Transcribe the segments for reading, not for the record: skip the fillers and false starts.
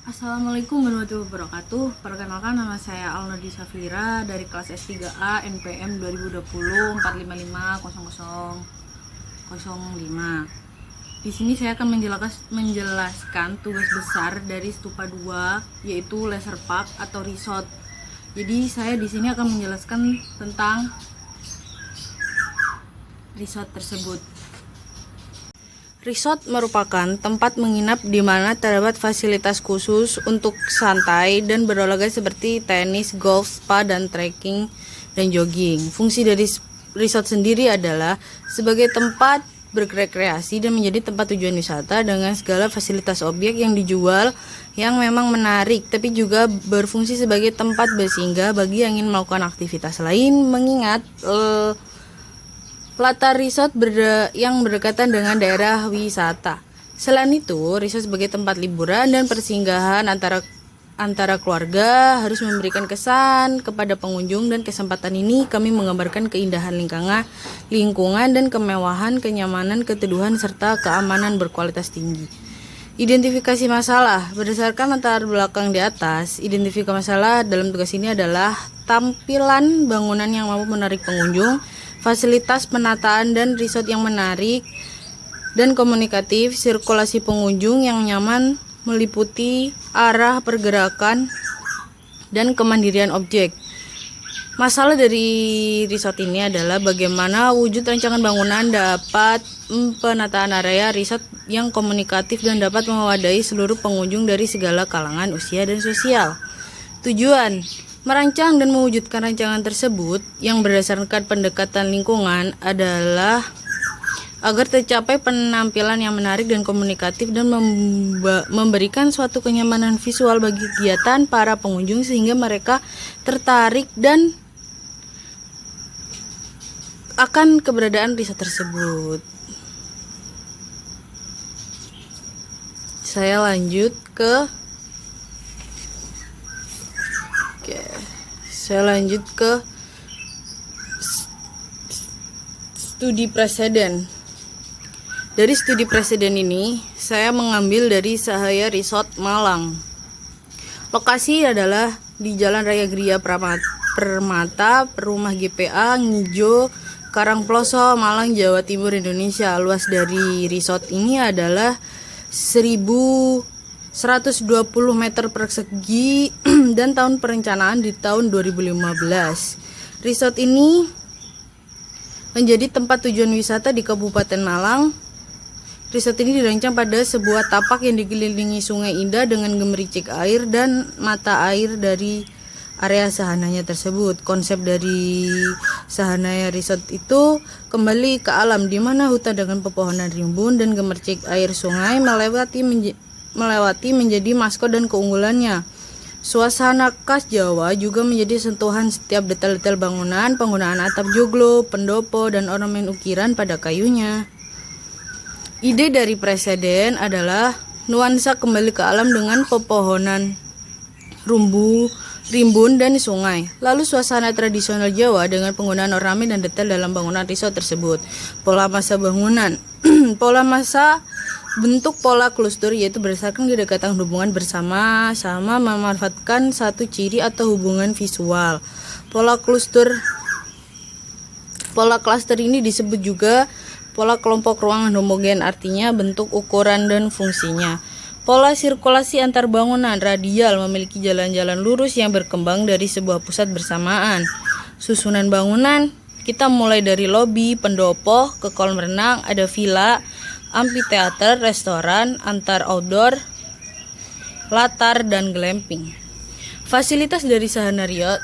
Assalamualaikum warahmatullahi wabarakatuh. Perkenalkan, nama saya Alnadi Safira dari kelas S3A NPM 2020 455 Di sini saya akan menjelaskan tugas besar dari Stupa 2, yaitu Leisure Park atau resort. Jadi saya di sini akan menjelaskan tentang resort tersebut. Resort merupakan tempat menginap di mana terdapat fasilitas khusus untuk santai dan berolahraga seperti tenis, golf, spa, dan trekking dan jogging. Fungsi dari resort sendiri adalah sebagai tempat berrekreasi dan menjadi tempat tujuan wisata dengan segala fasilitas objek yang dijual yang memang menarik, tapi juga berfungsi sebagai tempat bersinggah bagi yang ingin melakukan aktivitas lain, mengingat latar resort yang berdekatan dengan daerah wisata. Selain itu, resort sebagai tempat liburan dan persinggahan antara keluarga harus memberikan kesan kepada pengunjung, dan kesempatan ini kami menggambarkan keindahan lingkungan dan kemewahan, kenyamanan, keteduhan, serta keamanan berkualitas tinggi. Identifikasi masalah. Berdasarkan latar belakang di atas, identifikasi masalah dalam tugas ini adalah tampilan bangunan yang mampu menarik pengunjung, fasilitas penataan dan resort yang menarik dan komunikatif, sirkulasi pengunjung yang nyaman, meliputi arah pergerakan dan kemandirian objek. Masalah dari resort ini adalah bagaimana wujud rancangan bangunan dapat penataan area resort yang komunikatif dan dapat mewadahi seluruh pengunjung dari segala kalangan, usia, dan sosial. Tujuan merancang dan mewujudkan rancangan tersebut yang berdasarkan pendekatan lingkungan adalah agar tercapai penampilan yang menarik dan komunikatif dan memberikan suatu kenyamanan visual bagi kegiatan para pengunjung sehingga mereka tertarik dan akan keberadaan resort tersebut. Saya lanjut ke studi preseden. Dari studi preseden ini, saya mengambil dari Sahaya Resort Malang. Lokasi adalah di Jalan Raya Gria Permata, Rumah GPA, Ngijo, Karangploso, Malang, Jawa Timur, Indonesia. Luas dari resort ini adalah 1.120 meter persegi dan tahun perencanaan di tahun 2015. Resort ini menjadi tempat tujuan wisata di Kabupaten Malang. Resort ini dirancang pada sebuah tapak yang dikelilingi sungai indah dengan gemericik air dan mata air dari area sahananya tersebut. Konsep dari Sahanaya Resort itu kembali ke alam, di mana hutan dengan pepohonan rimbun dan gemericik air sungai melewati menjadi maskot dan keunggulannya. Suasana khas Jawa juga menjadi sentuhan setiap detail-detail bangunan, penggunaan atap joglo, pendopo, dan ornamen ukiran pada kayunya. Ide dari preseden adalah nuansa kembali ke alam dengan pepohonan rimbun dan sungai. Lalu suasana tradisional Jawa dengan penggunaan ornamen dan detail dalam bangunan resort tersebut. Pola masa bangunan. Bentuk pola kluster, yaitu berdasarkan kedekatan hubungan bersama-sama memanfaatkan satu ciri atau hubungan visual. Pola kluster ini disebut juga pola kelompok ruangan homogen, artinya bentuk, ukuran, dan fungsinya. Pola sirkulasi antar bangunan radial memiliki jalan-jalan lurus yang berkembang dari sebuah pusat bersamaan. Susunan bangunan, kita mulai dari lobi, pendopo, ke kolam renang, ada villa, amphitheater, restoran, antar outdoor, latar, dan glamping. Fasilitas dari Sahanaya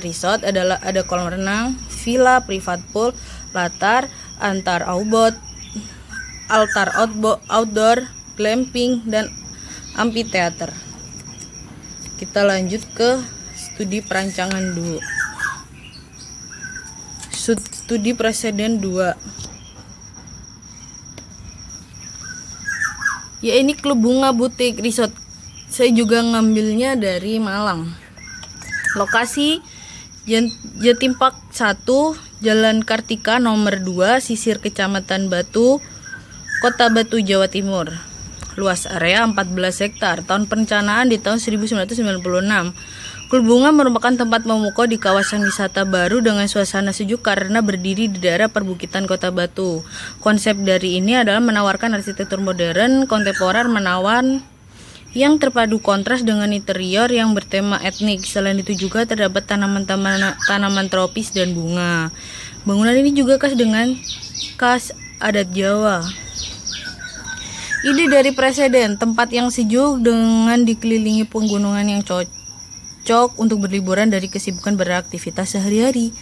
Resort adalah ada kolam renang, villa, private pool, latar, altar outdoor, glamping, dan amphitheater. Kita lanjut ke studi perancangan 2. Studi preseden 2. Ya, ini Klub Bunga Butik Resort. Saya juga ngambilnya dari Malang. Lokasi Jatim Park 1, Jalan Kartika nomor 2, Sisir Kecamatan Batu, Kota Batu, Jawa Timur. luas area 14 hektar. Tahun perencanaan di tahun 1996. Klub Bunga merupakan tempat memukau di kawasan wisata baru dengan suasana sejuk karena berdiri di daerah perbukitan Kota Batu. Konsep dari ini adalah menawarkan arsitektur modern, kontemporer, menawan yang terpadu kontras dengan interior yang bertema etnik. Selain itu juga terdapat tanaman tropis dan bunga. Bangunan ini juga khas adat Jawa. Ide dari presiden, tempat yang sejuk dengan dikelilingi pegunungan yang cocok untuk berliburan dari kesibukan beraktivitas sehari-hari.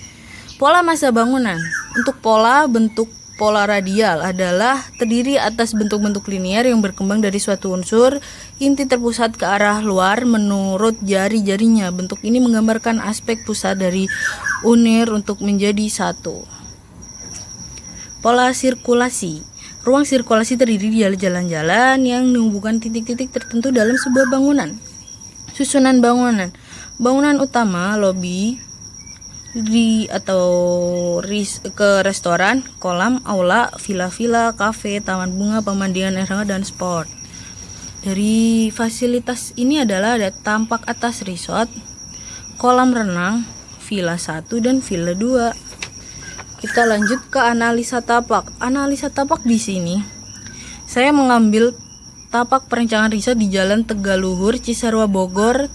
Pola masa bangunan. Untuk bentuk pola radial adalah terdiri atas bentuk-bentuk linier yang berkembang dari suatu unsur inti terpusat ke arah luar menurut jari-jarinya. Bentuk ini menggambarkan aspek pusat dari unir untuk menjadi satu. Pola sirkulasi. Ruang sirkulasi terdiri dari jalan-jalan yang menghubungkan titik-titik tertentu dalam sebuah bangunan. Susunan bangunan. Bangunan utama, lobi, ke restoran, kolam, aula, villa-villa, kafe, taman bunga, pemandian air hangat, dan sport. Dari fasilitas ini adalah ada tampak atas resort, kolam renang, villa 1 dan villa 2. Kita lanjut ke analisa tapak. Analisa tapak di sini saya mengambil tapak perencanaan resort di Jalan Tegaluhur, Cisarua, Bogor.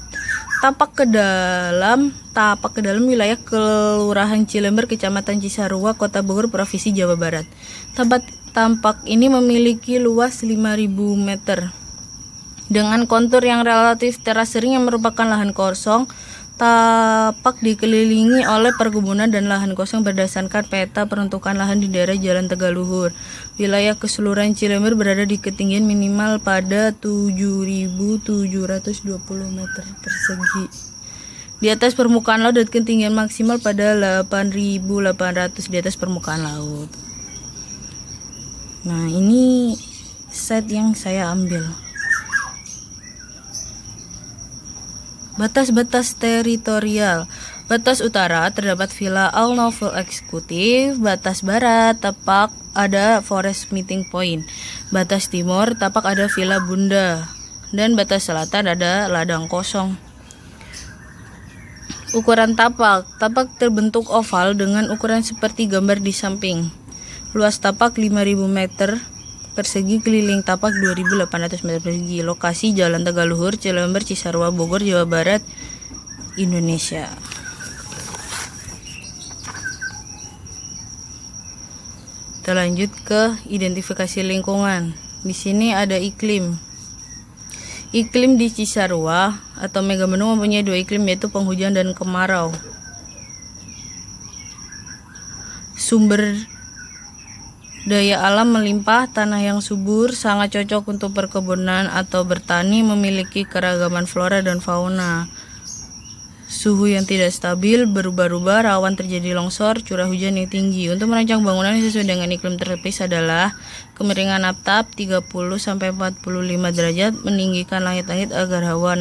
Tapak ke dalam wilayah Kelurahan Cilember, Kecamatan Cisarua, Kota Bogor, Provinsi Jawa Barat. Tampak ini memiliki luas 5.000 meter dengan kontur yang relatif teras sering yang merupakan lahan kosong. Tapak dikelilingi oleh perkebunan dan lahan kosong berdasarkan peta peruntukan lahan di daerah Jalan Tegaluhur. Wilayah keseluruhan Cilember berada di ketinggian minimal pada 7.720 meter persegi di atas permukaan laut dan ketinggian maksimal pada 8.800 di atas permukaan laut. Nah, ini set yang saya ambil. Batas-batas teritorial. Batas utara terdapat Villa Al Novel Eksekutif. Batas barat tapak ada Forest Meeting Point. Batas timur tapak ada Villa Bunda. Dan batas selatan ada ladang kosong. Ukuran tapak. Tapak terbentuk oval dengan ukuran seperti gambar di samping. Luas tapak 5.000 meter persegi, keliling tapak 2.800 meter persegi. Lokasi Jalan Tegaluhur, Cilember, Cisarua, Bogor, Jawa Barat, Indonesia. Kita lanjut ke identifikasi lingkungan. Di sini ada iklim. Iklim di Cisarua atau Megamendung mempunyai dua iklim, yaitu penghujan dan kemarau. Sumber daya alam melimpah, tanah yang subur, sangat cocok untuk perkebunan atau bertani, memiliki keragaman flora dan fauna. Suhu yang tidak stabil, berubah-ubah, rawan terjadi longsor, curah hujan yang tinggi. Untuk merancang bangunan yang sesuai dengan iklim tropis adalah kemiringan atap 30-45 derajat, meninggikan langit-langit agar hawa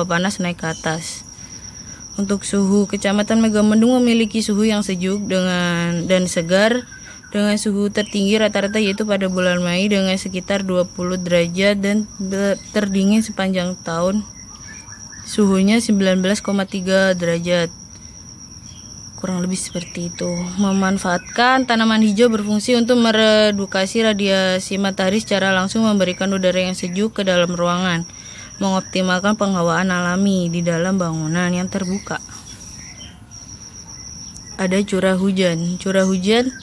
panas naik ke atas. Untuk suhu, Kecamatan Megamendung memiliki suhu yang sejuk dan segar, dengan suhu tertinggi rata-rata yaitu pada bulan Mei dengan sekitar 20 derajat dan terdingin sepanjang tahun suhunya 19,3 derajat. Kurang lebih seperti itu. Memanfaatkan tanaman hijau berfungsi untuk meredukasi radiasi matahari secara langsung, memberikan udara yang sejuk ke dalam ruangan, mengoptimalkan penghawaan alami di dalam bangunan yang terbuka. Ada curah hujan. Curah hujan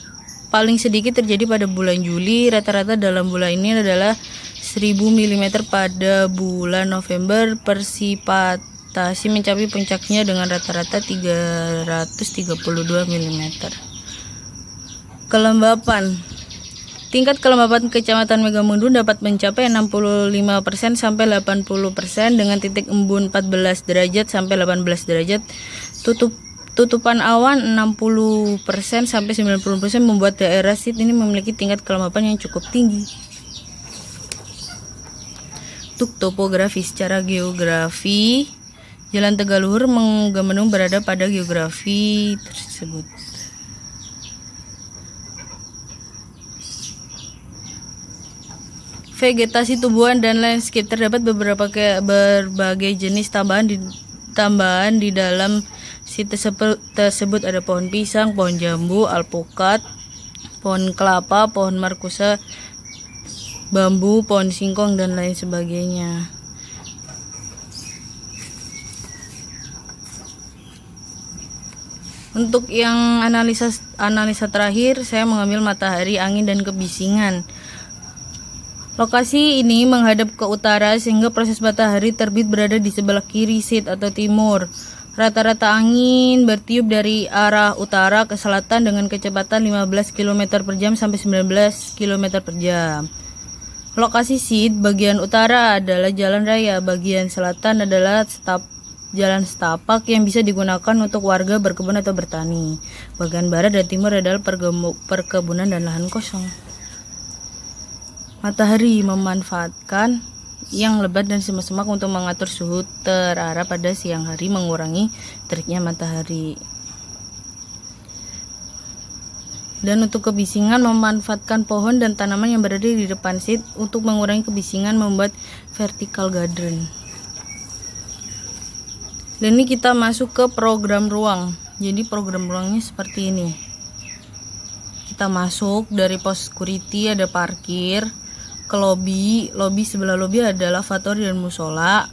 paling sedikit terjadi pada bulan Juli. Rata-rata dalam bulan ini adalah 1000 mm. Pada bulan November presipitasi mencapai puncaknya dengan rata-rata 332 mm. Kelembapan. Tingkat kelembapan Kecamatan Megamendung dapat mencapai 65% sampai 80% dengan titik embun 14 derajat sampai 18 derajat. Tutupan awan 60% sampai 90% membuat daerah sit ini memiliki tingkat kelembapan yang cukup tinggi. Untuk topografi, secara geografi, Jalan Tegaluhur Megamendung berada pada geografi tersebut. vegetasi tumbuhan dan landscape. Terdapat berbagai jenis tambahan di dalam site tersebut. Ada pohon pisang, pohon jambu, alpukat, pohon kelapa, pohon markusa, bambu, pohon singkong, dan lain sebagainya. Untuk yang analisa terakhir, saya mengambil matahari, angin, dan kebisingan. Lokasi ini menghadap ke utara sehingga proses matahari terbit berada di sebelah kiri sit atau timur. Rata-rata angin bertiup dari arah utara ke selatan dengan kecepatan 15 km per jam sampai 19 km per jam. Lokasi sit bagian utara adalah jalan raya, bagian selatan adalah jalan setapak yang bisa digunakan untuk warga berkebun atau bertani. Bagian barat dan timur adalah perkebunan dan lahan kosong. Matahari memanfaatkan yang lebat dan semak-semak untuk mengatur suhu terarah pada siang hari, mengurangi teriknya matahari. Dan untuk kebisingan, memanfaatkan pohon dan tanaman yang berada di depan sit untuk mengurangi kebisingan, membuat vertical garden. Dan ini kita masuk ke program ruang. Jadi program ruangnya seperti ini. Kita masuk dari pos security, ada parkir, ke lobby. Sebelah lobby ada lavatory dan musola.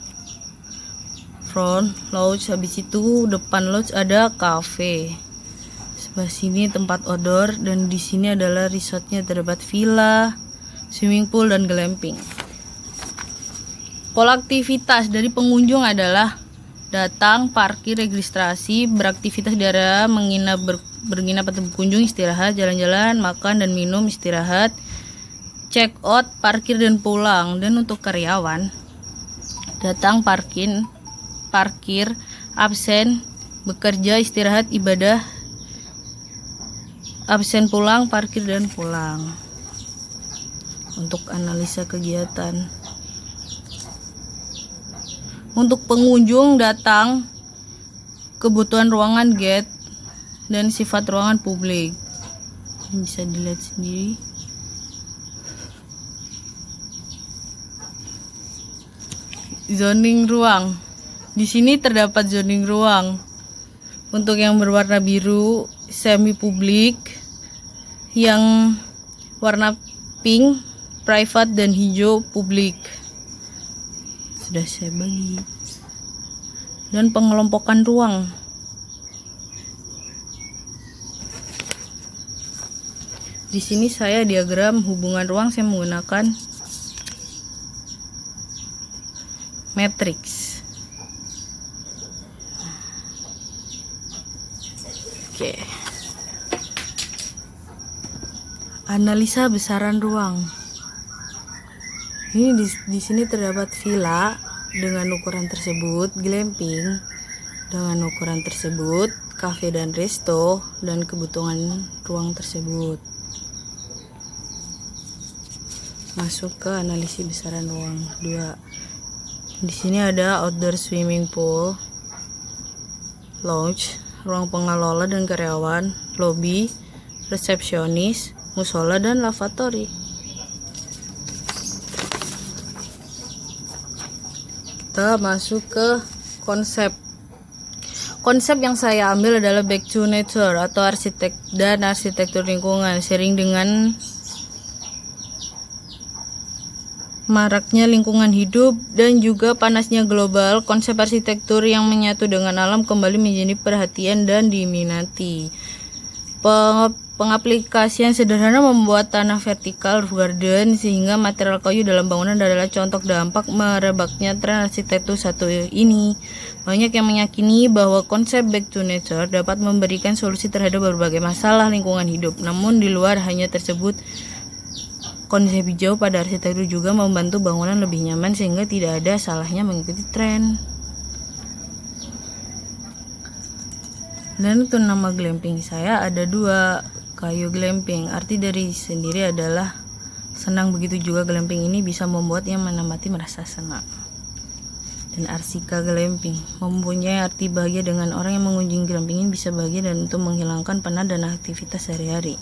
Front lodge, habis itu depan lodge ada cafe. Sebelah sini tempat outdoor, dan di sini adalah resortnya. Terdapat villa, swimming pool, dan glamping. Pola aktivitas dari pengunjung adalah datang, parkir, registrasi, beraktivitas di area bernginap atau berkunjung, istirahat, jalan-jalan, makan dan minum, istirahat, check out, parkir, dan pulang. Dan untuk karyawan, datang, parkir, absen, bekerja, istirahat, ibadah, absen, pulang, parkir, dan pulang. Untuk analisa kegiatan, untuk pengunjung datang, kebutuhan ruangan gate, dan sifat ruangan publik. Bisa dilihat sendiri. Zoning ruang. Di sini terdapat zoning ruang. Untuk yang berwarna biru semi publik, yang warna pink private, dan hijau publik. Sudah saya bagi. Dan pengelompokan ruang. Di sini saya diagram hubungan ruang, saya menggunakan matriks. Oke. Analisa besaran ruang. Ini di sini terdapat villa dengan ukuran tersebut, glamping dengan ukuran tersebut, cafe dan resto, dan kebutuhan ruang tersebut. Masuk ke analisis besaran ruang 2. Di sini ada outdoor swimming pool, lounge, ruang pengelola dan karyawan, lobby, resepsionis, musola, dan lavatory. Kita masuk ke konsep. Konsep yang saya ambil adalah back to nature atau arsitektur lingkungan. Seiring dengan maraknya lingkungan hidup dan juga panasnya global, konsep arsitektur yang menyatu dengan alam kembali menjadi perhatian dan diminati. Pengaplikasian sederhana membuat tanah vertikal roof garden sehingga material kayu dalam bangunan adalah contoh dampak merebaknya tren arsitektur satu ini. Banyak yang meyakini bahwa konsep back to nature dapat memberikan solusi terhadap berbagai masalah lingkungan hidup. Namun di luar hanya tersebut, konsep hijau pada arsitektur juga membantu bangunan lebih nyaman sehingga tidak ada salahnya mengikuti tren. Dan untuk nama glamping saya ada 2, kayu glamping. Arti dari sendiri adalah senang, begitu juga glamping ini bisa membuat yang menikmati merasa senang. Dan arsika glamping mempunyai arti bahagia dengan orang yang mengunjungi glamping ini bisa bahagia dan untuk menghilangkan penat dan aktivitas sehari-hari.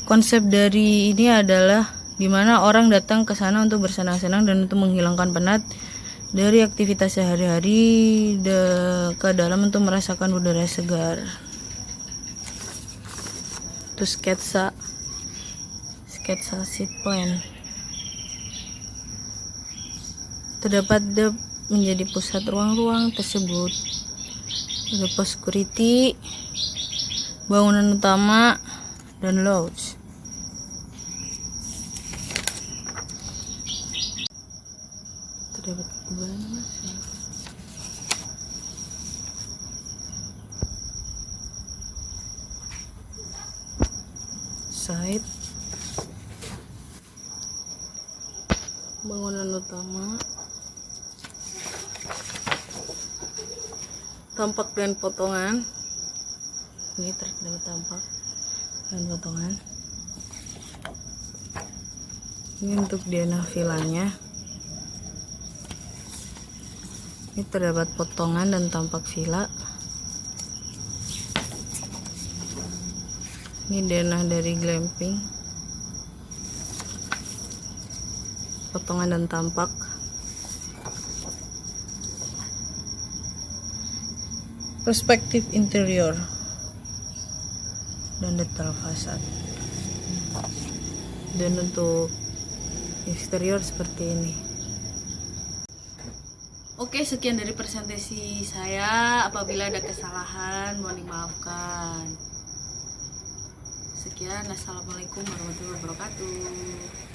Konsep dari ini adalah di mana orang datang ke sana untuk bersenang-senang dan untuk menghilangkan penat dari aktivitas sehari-hari ke dalam untuk merasakan udara segar. Itu sketsa seat plan. Terdapat menjadi pusat ruang-ruang tersebut. Ada pos security, bangunan utama, dan lodge. Terdapat kuburan masal. Site, bangunan utama, tampak dan potongan. Ini terdapat tampak dan potongan. Ini untuk denah vilanya. Ini terdapat potongan dan tampak villa. Ini denah dari glamping, potongan dan tampak. Perspektif interior dan detail fasad. Dan untuk eksterior seperti ini. Oke, sekian dari presentasi saya. Apabila ada kesalahan mohon dimaafkan. Sekian, assalamualaikum warahmatullahi wabarakatuh.